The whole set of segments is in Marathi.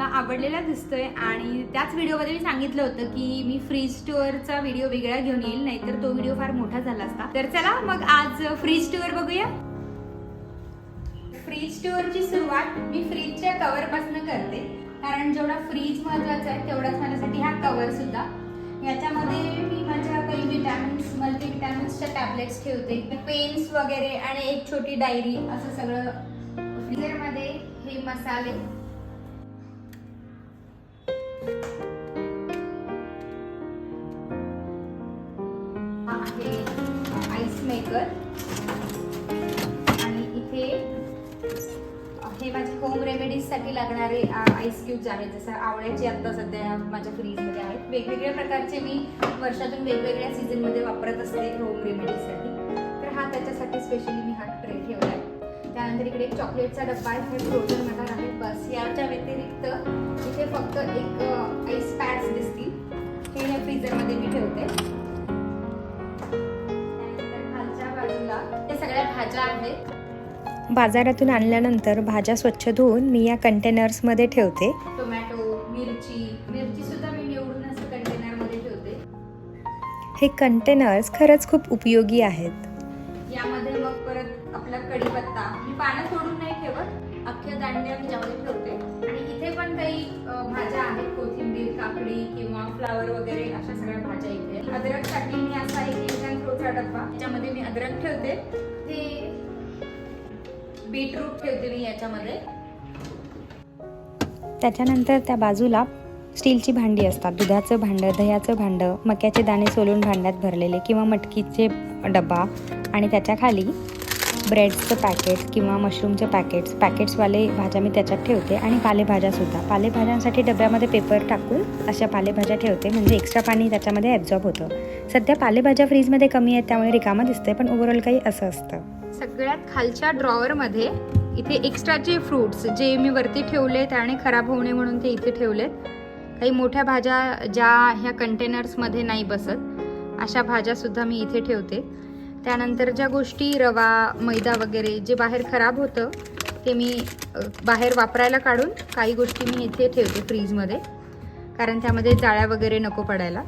आवडलेला दिसतोय आणि त्याच व्हिडिओमध्ये मी सांगितलं होतं की मी फ्रीज टूरचा व्हिडिओ वेगळा घेऊन येईल, नाहीतर तो व्हिडिओ फार मोठा झाला असता. तर चला मग आज फ्रीज टूर बघूया. फ्रीज टूरची सुरुवात मी फ्रीजच्या कव्हर पासून करते, कारण जेवढा फ्रीज महत्वाचा आहे तेवढाच माझ्यासाठी हा कव्हर सुद्धा. याच्यामध्ये मी माझ्या काही विटॅमिन्स, मल्टीविटॅमिन्सच्या टॅबलेट्स ठेवते, पेन्स वगैरे आणि एक छोटी डायरी, असं सगळं. फ्रीजरमध्ये हे मसाले, हा आहे आईस मेकर आणि इथे हे माझे होम रेमेडीज साठी लागणारे आईस क्यूब्स आहेत. जसं आवळ्याची आता सध्या माझ्या फ्रीजमध्ये आहेत. वेगवेगळ्या प्रकारचे मी वर्षातून वेगवेगळ्या सीझनमध्ये वापरत असते होम रेमेडीजसाठी. तर हा त्याच्यासाठी स्पेशली मी हा ट्रे ठेवला आहे. त्यानंतर इकडे एक चॉकलेटचा डब्बा आहे, हे फ्रोझन मटार आहे. बस याच्या व्यतिरिक्त इथे फक्त एक आईस पॅड्स दिसतील, हे या फ्रीजरमध्ये मी ठेवते. त्यानंतर खालच्या बाजूला हे सगळ्या भाज्या आहेत. बाजारातून आणल्यानंतर भाज्या स्वच्छ धुवून मी या कंटेनर्समध्ये ठेवते. टोमॅटो, मिरची सुद्धा मी निवडून असं कंटेनरमध्ये ठेवते. हे कंटेनर्स खरंच खूप उपयोगी आहेत. यामध्ये मग परत आपला कढीपत्ता, मी पानं सोडून नाही ठेवत, अख्ख्या दांड्या मी त्यामध्ये ठेवते. आणि इथे पण काही भाज्या आहेत, कोथिंबीर, काकडी किंवा फ्लावर वगैरे अशा सगळ्या भाज्या इथे. अद्रकसाठी मी असा एक फ्रोचा डब्बा, त्याच्यामध्ये मी अद्रक ठेवते. ते बीटरूट ठेवते मी याच्यामध्ये. त्याच्यानंतर त्या बाजूला स्टीलची भांडी असतात, दुधाचं भांडं, दह्याचं भांडं, मक्याचे दाणे सोलून भांड्यात भरलेले किंवा मटकीचे डबा, आणि त्याच्या खाली ब्रेडचं पॅकेट किंवा मशरूमचे पॅकेट्सवाले भाज्या मी त्याच्यात ठेवते. आणि पालेभाज्यासुद्धा, पालेभाज्यांसाठी डब्यामध्ये पेपर टाकून अशा पालेभाज्या ठेवते, म्हणजे एक्स्ट्रा पाणी त्याच्यामध्ये ॲब्झॉर्ब होतं. सध्या पालेभाज्या फ्रीजमध्ये कमी आहेत त्यामुळे रिकामा दिसते, पण ओव्हरऑल काही असं असतं. सगळ्यात खालच्या ड्रॉवरमध्ये इथे एक्स्ट्राचे फ्रूट्स जे मी वरती ठेवलेत आणि खराब होऊ नये म्हणून ते इथे ठेवलेत. काही मोठ्या भाज्या ज्या ह्या कंटेनर्समध्ये नाही बसत अशा भाज्यासुद्धा मी इथे ठेवते. त्यानंतर ज्या गोष्टी रवा, मैदा वगैरे जे बाहेर खराब होतं ते मी बाहेर वापरायला काढून काही गोष्टी मी इथे ठेवते फ्रीजमध्ये, कारण त्यामध्ये जाळ्या वगैरे नको पडायला.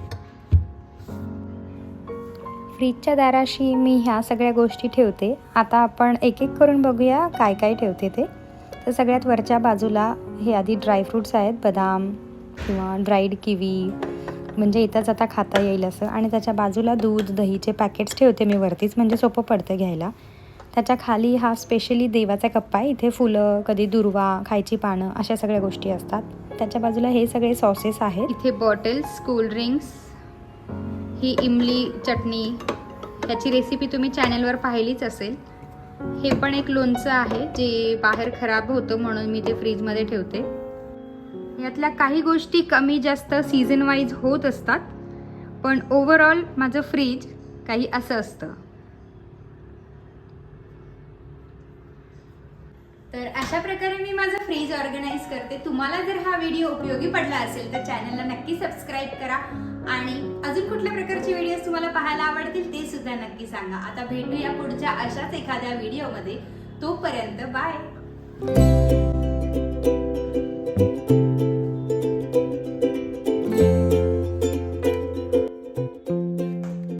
फ्रीजच्या दाराशी मी ह्या सगळ्या गोष्टी ठेवते. आता आपण एक एक करून बघूया काय काय ठेवते ते. तर सगळ्यात वरच्या बाजूला हे आधी ड्रायफ्रूट्स आहेत, बदाम किंवा ड्राईड किवी, म्हणजे येताच आता खाता येईल असं. आणि त्याच्या बाजूला दूध, दहीचे पॅकेट्स ठेवते मी वरतीच, म्हणजे सोपं पडतं घ्यायला. त्याच्या खाली हा स्पेशली देवाचा कप्पा आहे, इथे फुलं, कधी दुर्वा, खायची पानं, अशा सगळ्या गोष्टी असतात. त्याच्या बाजूला हे सगळे सॉसेस आहेत. इथे बॉटल्स, कोल्ड्रिंक्स, ही इमली चटणी, त्याची रेसिपी तुम्ही चॅनलवर पाहिलीच असेल. हे पण एक लोणचं आहे जे बाहेर खराब होतं म्हणून मी ते फ्रीजमध्ये ठेवते. यातल्या काही गोष्टी कमी जास्त सीझन वाईज होत असतात, पण ओव्हरऑल माझं फ्रीज काही असं असतं. तर अशा प्रकारे मी माझं फ्रीज ऑर्गनाईज करते. तुम्हाला जर हा व्हिडिओ उपयोगी पडला असेल तर चॅनलला नक्की सबस्क्राईब करा, आणि अजून कुठल्या प्रकारचे व्हिडिओज तुम्हाला पाहायला आवडतील ते सुद्धा नक्की सांगा. आता भेटूया पुढच्या अशाच एखाद्या व्हिडिओमध्ये. तोपर्यंत बाय.